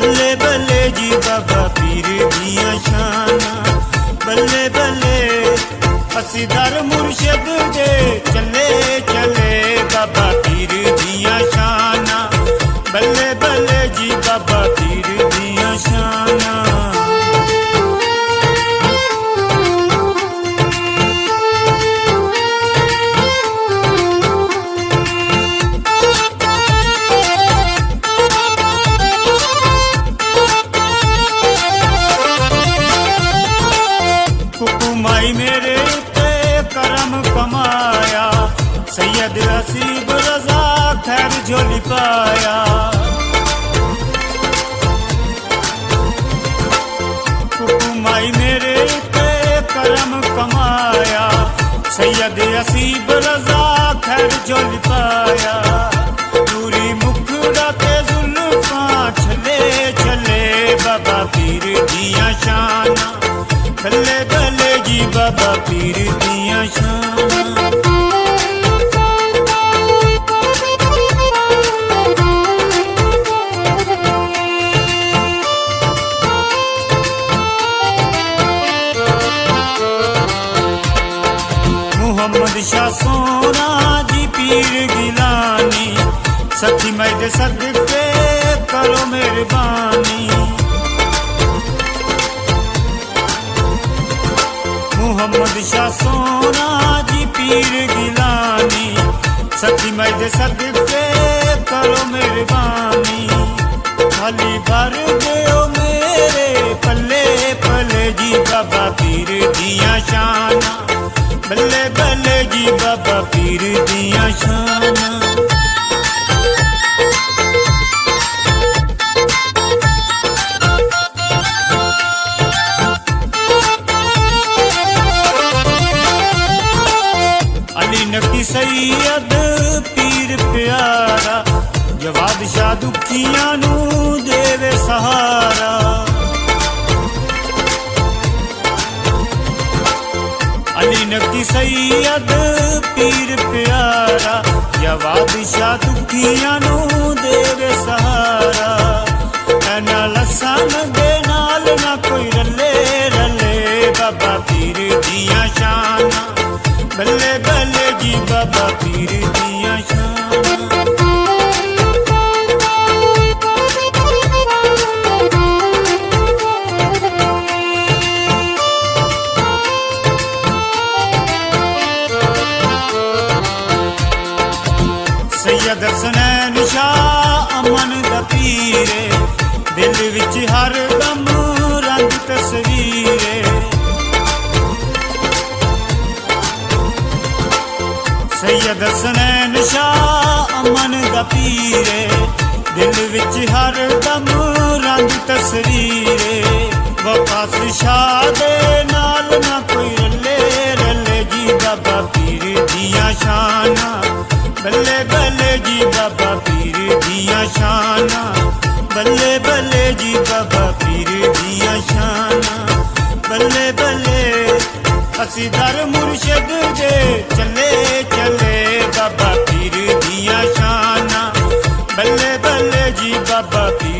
बल्ले बल्ले जी बाबा पीर दियां शाना, बल्ले बल्ले असी दर मुर्शद दे चले चले बाबा पीर दियां शाना, बल्ले बल्ले जी बाबा पीर दियां शाना। माई मेरे ते करम कमाया, सैयद हसीब रजा खैर झोली पाया। माई मेरे ते करम कमाया, सैयद हसीब रजा खैर झोली पाया। पूरी मुखड़ा ते जुल्फा छले छले बाबा पीर दियां शाना, बल्ले बल्ले जी बाबा पीर दियां शाना। मोहम्मद शाह सोना जी पीर गिलानी, सखी मैद सदके करो मेहरबानी। मोहम्मद शाह सोना जी पीर गिलानी, सखी मैद सदके करो मेहरबानी। खाली भर दो मेरे पल्ले पल्ले जी बाबा पीर दियां शाना, बल्ले बल्ले जी बाबा पीर दियां शाना। नकी सैयद पीर प्यारा, जवाद शाह दुखियां नू देवे सहारा। अली नकी सैयद पीर प्यारा, जवाद शाह दुखियां नू देवे सहारा। ना लसन दे नाल ना कोई रले रले बाबा पीर दियां शाना, बल्ले बल्ले जी बाबा पीर दियां शाना। सैयद हसनैन शाह अमन दा पीरे, दिल विच हर दम रंग तस्वीरे। सैयद हसनैन शाह अमन दा पीरे, दिल विच हर दम रंग तस्वीरे। वकास शाह दे नाल ना कोई रले रले जी बाबा पीर दियां शाना, बल्ले बल्ले जी बाबा पीर दियां शाना, बल्ले बल्ले जी बाबा पीर दियां शाना। बल्ले बल्ले असी दर मुर्शद दे चले चले बाबा पीर दियां शाना, बल्ले बल्ले जी बाबा पीर